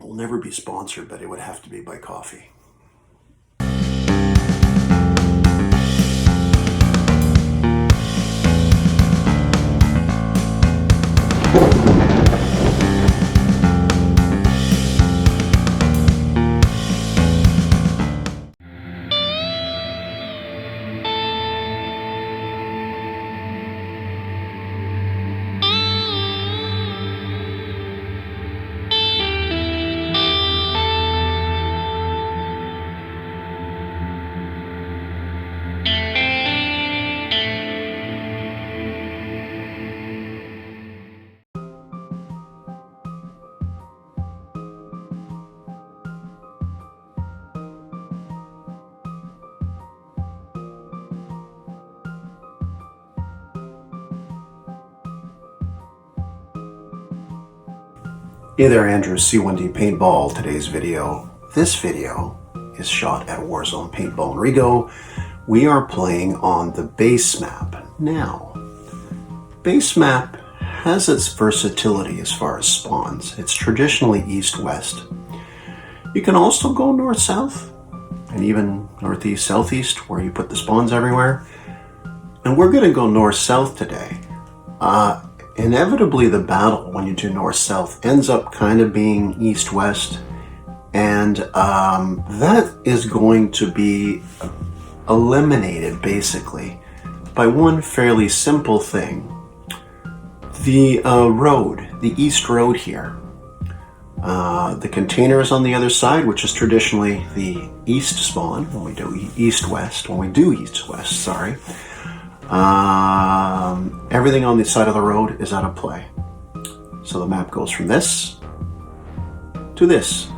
We'll never be sponsored, but it would have to be by coffee. Hey there, Andrew, C1D Paintball. Today's video. This video is shot at Warzone Paintball in Rigo. We are playing on the base map. Now, base map has its versatility as far as spawns. It's traditionally east-west. You can also go north-south and even northeast-southeast where you put the spawns everywhere. And we're going to go north-south today. Inevitably, the battle when you do north-south ends up kind of being east-west, and that is going to be eliminated basically by one fairly simple thing. The road, the east road here, the container is on the other side, which is traditionally the east spawn when we do east-west, sorry. Everything on the side of the road is out of play. So the map goes from this to this.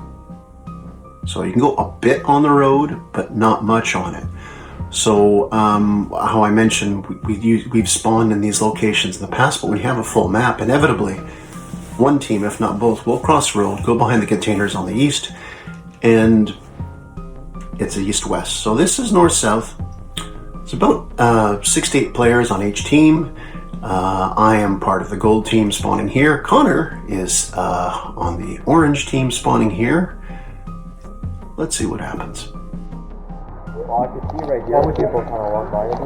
So you can go a bit on the road, but not much on it. So how I mentioned, we've spawned in these locations in the past, but when you have a full map, inevitably one team, if not both, will cross the road, go behind the containers on the east, and it's east-west. So this is north-south. It's about 6 to 8 players on each team. I am part of the gold team spawning here. Connor is on the orange team spawning here. Let's see what happens. Well, I can see right here. All the people kind of walk by it.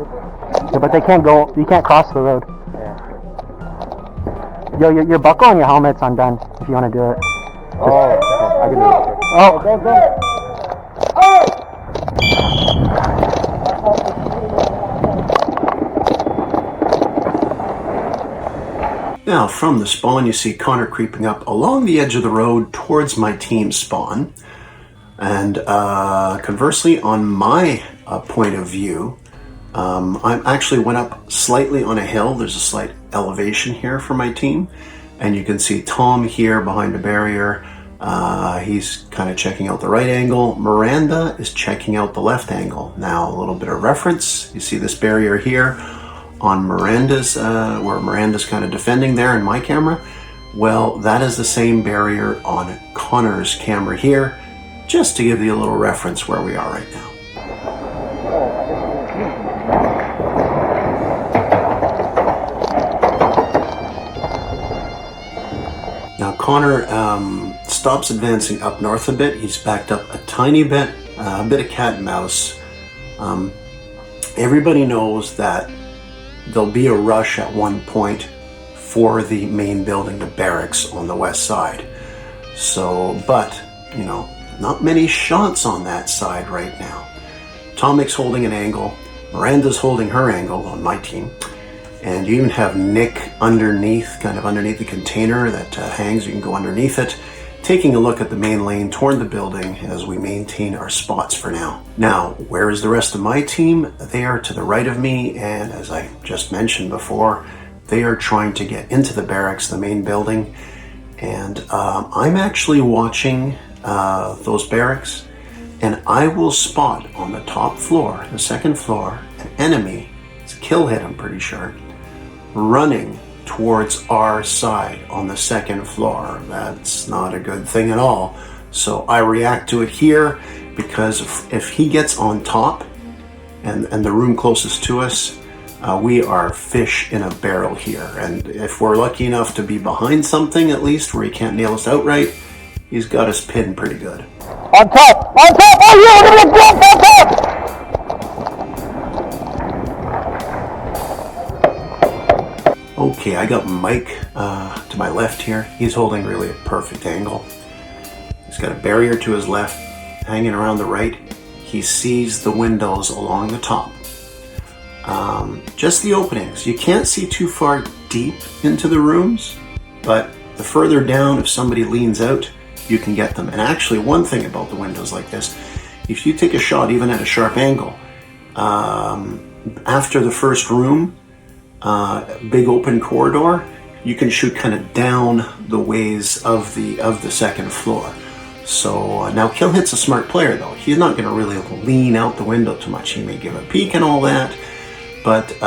Yeah, but they can't go, you can't cross the road. Yeah. Yo, your buckle and your helmet's undone if you want to do it. Oh, okay. I can do it. Oh! Go! Now, from the spawn, you see Connor creeping up along the edge of the road towards my team spawn. And conversely, on my point of view, I actually went up slightly on a hill. There's a slight elevation here for my team. And you can see Tom here behind a barrier. He's kind of checking out the right angle. Miranda is checking out the left angle. Now, a little bit of reference. You see this barrier here on Miranda's, where Miranda's kind of defending there in my camera. Well, that is the same barrier on Connor's camera here, just to give you a little reference where we are right now. Now Connor stops advancing up north a bit. He's backed up a tiny bit, a bit of cat and mouse. Everybody knows that there'll be a rush at one point for the main building, the barracks on the west side. So, but, you know, not many shots on that side right now. Tomic's holding an angle, Miranda's holding her angle on my team, and you even have Nick underneath, kind of underneath the container that hangs. You can go underneath it, taking a look at the main lane toward the building as we maintain our spots for now. Now, where is the rest of my team? They are to the right of me, and as I just mentioned before, they are trying to get into the barracks, the main building, and I'm actually watching those barracks, and I will spot on the top floor, the second floor, an enemy, it's a kill hit I'm pretty sure, running towards our side on the second floor. That's not a good thing at all. So I react to it here, because if he gets on top and the room closest to us, we are fish in a barrel here. And if we're lucky enough to be behind something, at least where he can't nail us outright, he's got us pinned pretty good. On top! On top! Oh yeah, we're gonna get on top! Okay, I got Mike to my left here. He's holding really a perfect angle. He's got a barrier to his left, hanging around the right. He sees the windows along the top. Just the openings. You can't see too far deep into the rooms, but the further down, if somebody leans out, you can get them. And actually, one thing about the windows like this, if you take a shot even at a sharp angle, after the first room, big open corridor, you can shoot kind of down the ways of the second floor. So now Killhit's a smart player though. He's not going to really lean out the window too much. He may give a peek and all that, but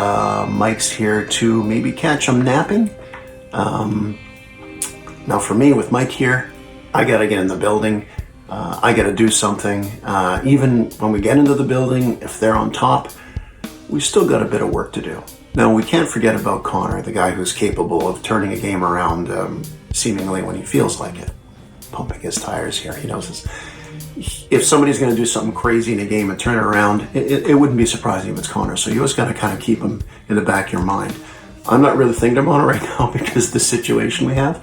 Mike's here to maybe catch him napping. Now for me, with Mike here, I got to get in the building. I got to do something. Even when we get into the building, if they're on top, we still got a bit of work to do. Now, we can't forget about Connor, the guy who's capable of turning a game around seemingly when he feels like it. Pumping his tires here. He knows this. If somebody's going to do something crazy in a game and turn it around, it wouldn't be surprising if it's Connor. So you always got to kind of keep him in the back of your mind. I'm not really thinking about it right now because of the situation we have.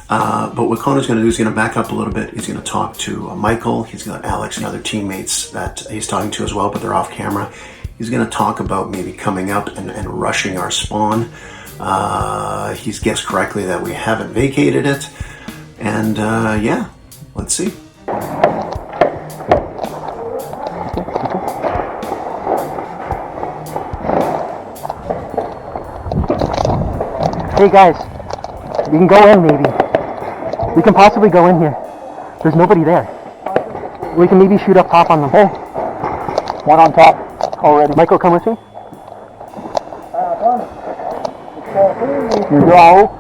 But what Connor's going to do is going to back up a little bit. He's going to talk to Michael. He's got Alex and other teammates that he's talking to as well, but they're off camera. He's going to talk about maybe coming up and rushing our spawn. He's guessed correctly that we haven't vacated it. And yeah, let's see. Hey guys, we can go in maybe. We can possibly go in here. There's nobody there. We can maybe shoot up top on them. Hey, one on top already. Michael, come with me. You go.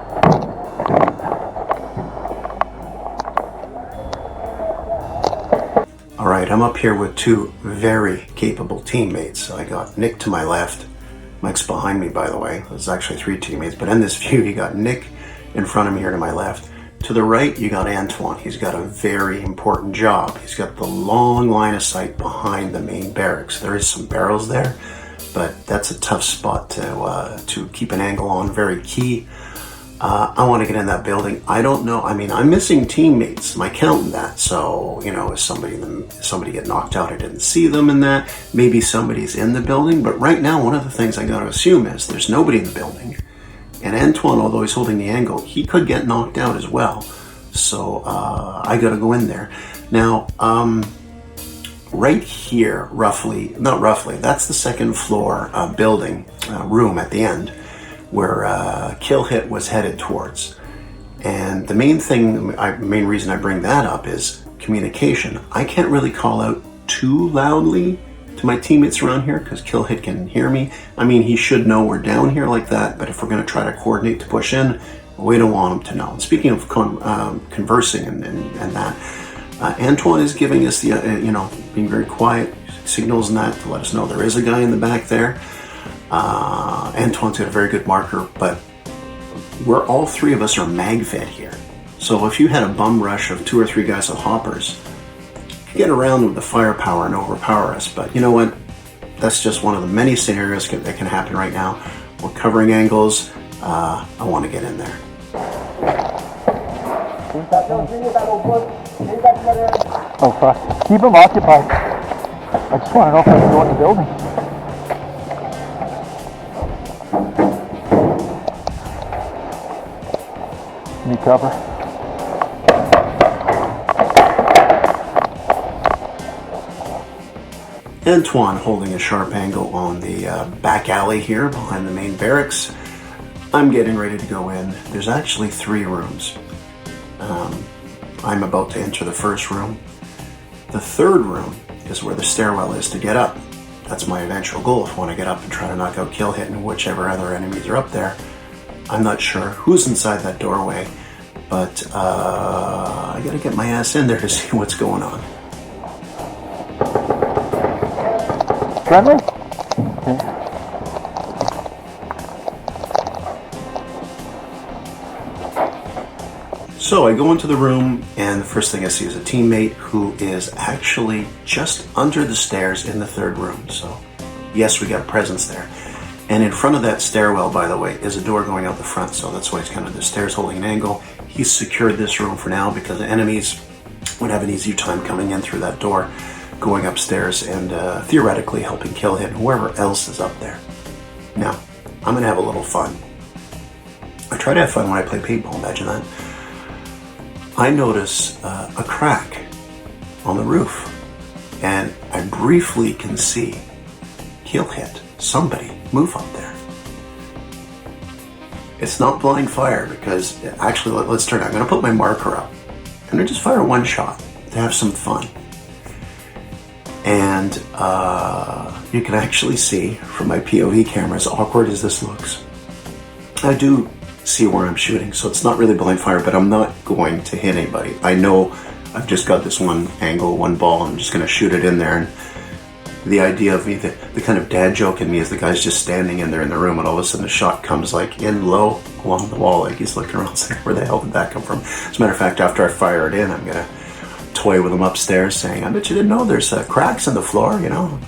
All right, I'm up here with two very capable teammates. I got Nick to my left. Mike's behind me, by the way. There's actually three teammates, but in this view, you got Nick in front of me here to my left. To the right, you got Antoine. He's got a very important job. He's got the long line of sight behind the main barracks. There is some barrels there, but that's a tough spot to keep an angle on. Very key. I want to get in that building. I don't know. I mean, I'm missing teammates. Am I counting that? So, you know, is somebody get knocked out? I didn't see them in that. Maybe somebody's in the building. But right now, one of the things I got to assume is there's nobody in the building. And Antoine, although he's holding the angle, he could get knocked out as well. So I got to go in there. Now, right here, not roughly, that's the second floor building room at the end, where Kill Hit was headed towards. And the main reason I bring that up is communication. I can't really call out too loudly to my teammates around here because Kill Hit can hear me. I mean, he should know we're down here like that, but if we're going to try to coordinate to push in, we don't want him to know. And speaking of conversing and that, Antoine is giving us the, being very quiet, signals and that to let us know there is a guy in the back there. Antoine's got a very good marker, but all three of us are mag fed here. So if you had a bum rush of 2 or 3 guys with hoppers, you could get around with the firepower and overpower us. But you know what? That's just one of the many scenarios that can happen right now. We're covering angles. I want to get in there. Oh fuck. Keep them occupied. I just want to know if I can go in the building. Need cover. Antoine holding a sharp angle on the back alley here behind the main barracks. I'm getting ready to go in. There's actually 3 rooms. I'm about to enter the first room. The third room is where the stairwell is to get up. That's my eventual goal if I want to get up and try to knock out Kill Hit and whichever other enemies are up there. I'm not sure who's inside that doorway, but I gotta get my ass in there to see what's going on. Friendly? Okay. So I go into the room, and the first thing I see is a teammate who is actually just under the stairs in the third room. So yes, we got a presence there. And in front of that stairwell, by the way, is a door going out the front, so that's why he's kind of the stairs holding an angle. He's secured this room for now because the enemies would have an easier time coming in through that door, going upstairs, and theoretically helping kill him, whoever else is up there. Now, I'm gonna have a little fun. I try to have fun when I play paintball, imagine that. I notice a crack on the roof, and I briefly can see Kill Hit, somebody move up there. It's not blind fire because, actually, let's turn it. I'm gonna put my marker up. I'm gonna just fire one shot to have some fun. And you can actually see from my POV camera, as awkward as this looks, I do see where I'm shooting, so it's not really blind fire, but I'm not going to hit anybody. I know I've just got this one angle, one ball, I'm just gonna shoot it in there. And the idea of me, the kind of dad joke in me is the guy's just standing in there in the room, and all of a sudden the shot comes like in low along the wall, like he's looking around saying, where the hell did that come from? As a matter of fact, after I fire it in, I'm gonna toy with him upstairs saying, I bet you didn't know there's cracks in the floor, you know?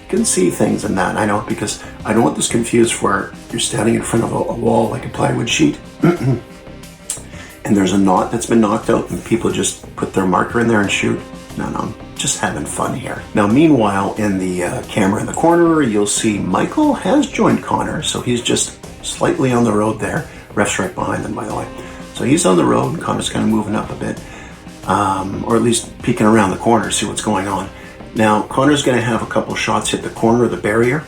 You can see things in that. I know, because I don't want this confused where you're standing in front of a wall like a plywood sheet and there's a knot that's been knocked out and people just put their marker in there and shoot. No, I'm just having fun here. Now, meanwhile, in the camera in the corner, you'll see Michael has joined Connor, so he's just slightly on the road there. Ref's right behind them, by the way. So he's on the road, and Connor's kind of moving up a bit, or at least peeking around the corner, see what's going on. Now, Connor's going to have a couple shots hit the corner of the barrier.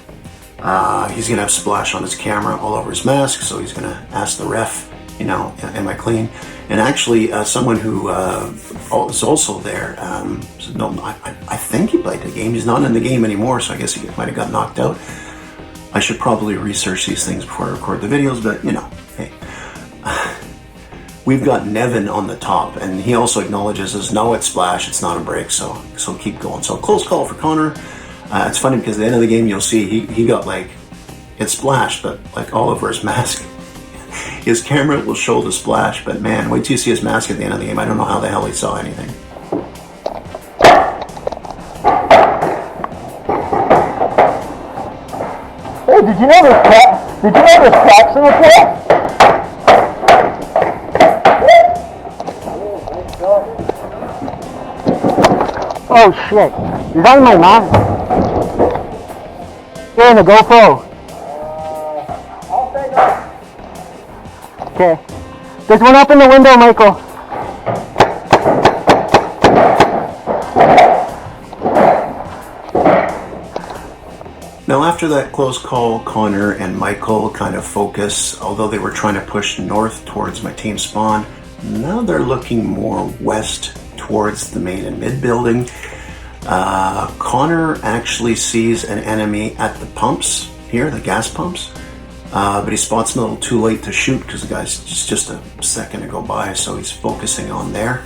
He's going to have splash on his camera all over his mask, so he's going to ask the ref, you know, am I clean? And actually, someone who is also there, said, no, I think he played the game. He's not in the game anymore, so I guess he might have got knocked out. I should probably research these things before I record the videos, but, you know, hey. We've got Nevin on the top, and he also acknowledges as no, it's splash, it's not a break, so keep going. So close call for Connor. It's funny because at the end of the game, you'll see he got like, it splashed, but like all over his mask. His camera will show the splash, but man, wait till you see his mask at the end of the game. I don't know how the hell he saw anything. Hey, did you know there's cracks in the floor? Oh shit, is that in my mouth? Here in the GoPro. I'll take it. Okay. There's one up in the window, Michael. Now, after that close call, Connor and Michael kind of focus, although they were trying to push north towards my team spawn, now they're looking more west towards the main and mid building. Connor actually sees an enemy at the pumps here, the gas pumps, but he spots him a little too late to shoot because the guy's just a second to go by, so he's focusing on there.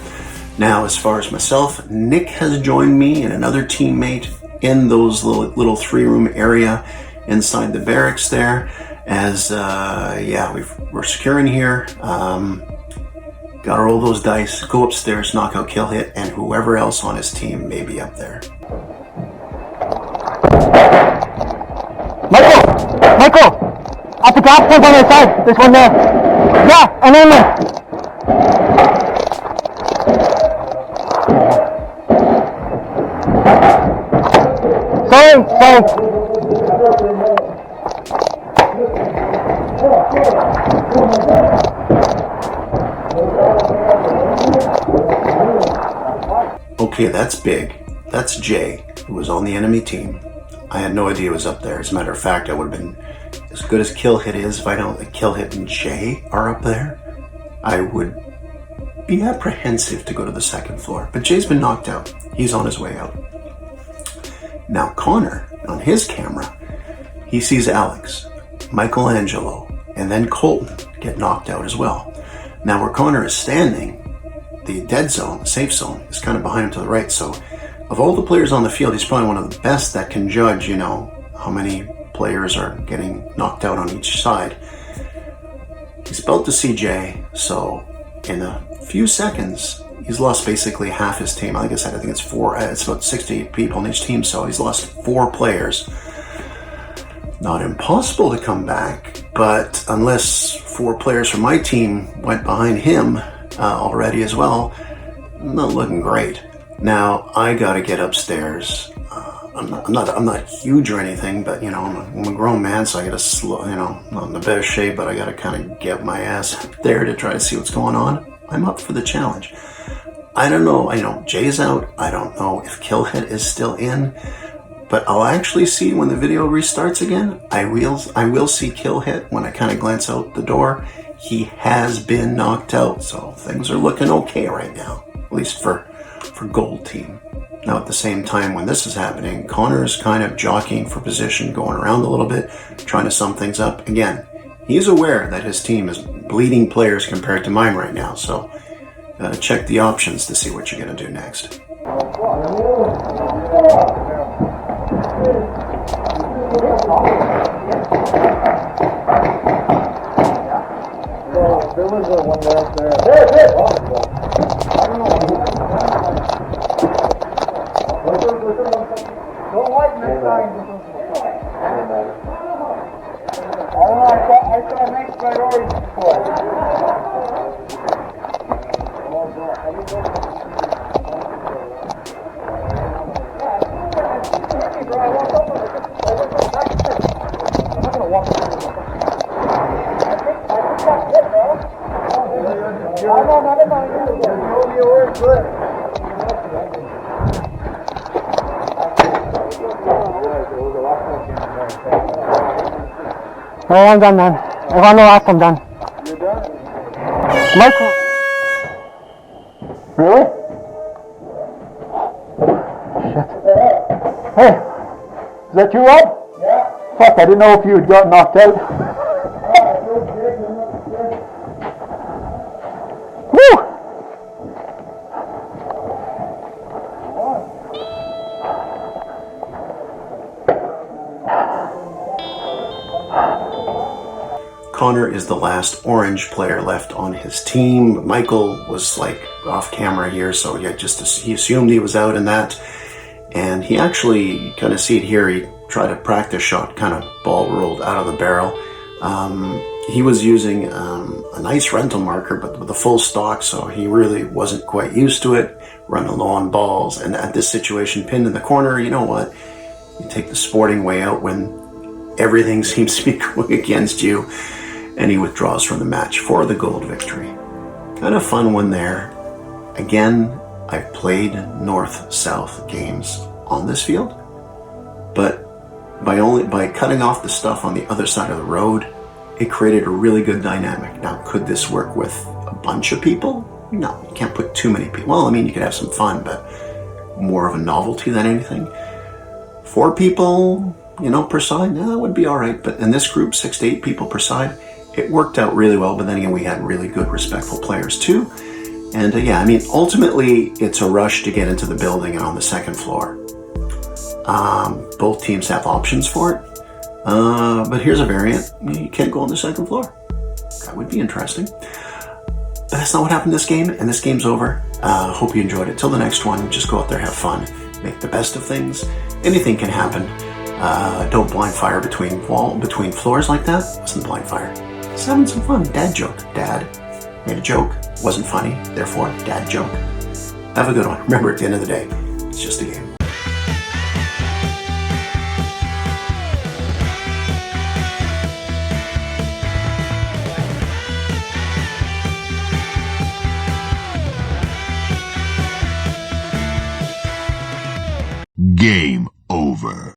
Now, as far as myself, Nick has joined me and another teammate in those little 3-room area inside the barracks there, as yeah, we're securing here. Gotta roll those dice, go upstairs, knock out Kill Hit, and whoever else on his team may be up there. Michael! At the gas pump on the side, there's one there. Yeah, and then there. Sorry. Okay, that's big. That's Jay, who was on the enemy team. I had no idea he was up there. As a matter of fact, I would have been, as good as Kill Hit is, if I don't think Kill Hit and Jay are up there, I would be apprehensive to go to the second floor. But Jay's been knocked out. He's on his way out. Now, Connor, on his camera, he sees Alex, Michelangelo, and then Colton get knocked out as well. Now, where Connor is standing, the dead zone, the safe zone, is kind of behind him to the right. So, of all the players on the field, he's probably one of the best that can judge, you know, how many players are getting knocked out on each side. He's about to see Jay, so in a few seconds, he's lost basically half his team. Like I said, I think it's it's about 68 people on each team, so he's lost 4 players. Not impossible to come back, but unless 4 players from my team went behind him already as well, not looking great. Now I gotta get upstairs. I'm not huge or anything, but you know, I'm a grown man, so I gotta slow. You know, not in the best shape, but I gotta kind of get my ass up there to try to see what's going on. I'm up for the challenge. I don't know. I know Jay's out. I don't know if Killhit is still in. But I'll actually see when the video restarts again. I will see Killhit when I kind of glance out the door. He has been knocked out, so things are looking okay right now, at least for Gold Team. Now at the same time when this is happening, Connor's kind of jockeying for position, going around a little bit, trying to sum things up. Again, he's aware that his team is bleeding players compared to mine right now, so check the options to see what you're going to do next. There was one there up there. I don't know. Don't like next time. I don't know. I saw next priority before. Oh, I'm done, man. I got no last, I'm done. You're done? Micro. Really? Shit. Hey, is that you, Rob? Yeah. Fuck, I didn't know if you had got knocked out. Woo! Connor is the last orange player left on his team. Michael was like off camera here, so he assumed he was out in that. And he actually, kind of see it here, he tried a practice shot, kind of ball rolled out of the barrel. He was using a nice rental marker, but with a full stock, so he really wasn't quite used to it, running low on balls. And at this situation, pinned in the corner, you know what? You take the sporting way out when everything seems to be going against you. And he withdraws from the match for the gold victory. Kind of fun one there. Again, I've played north-south games on this field, but by cutting off the stuff on the other side of the road, it created a really good dynamic. Now, could this work with a bunch of people? No, you can't put too many people. Well, I mean, you could have some fun, but more of a novelty than anything. 4 people, you know, per side, that would be all right. But in this group, 6 to 8 people per side, it worked out really well. But then again, we had really good, respectful players too. And yeah, I mean, ultimately, it's a rush to get into the building and on the 2nd floor. Both teams have options for it. But here's a variant. You can't go on the 2nd floor. That would be interesting. But that's not what happened this game, and this game's over. Hope you enjoyed it. Till the next one, just go out there, have fun, make the best of things. Anything can happen. Don't blind fire between floors like that. Wasn't blind fire. Just having some fun. Dad joke. Dad made a joke. Wasn't funny. Therefore, dad joke. Have a good one. Remember, at the end of the day, it's just a game. Game over.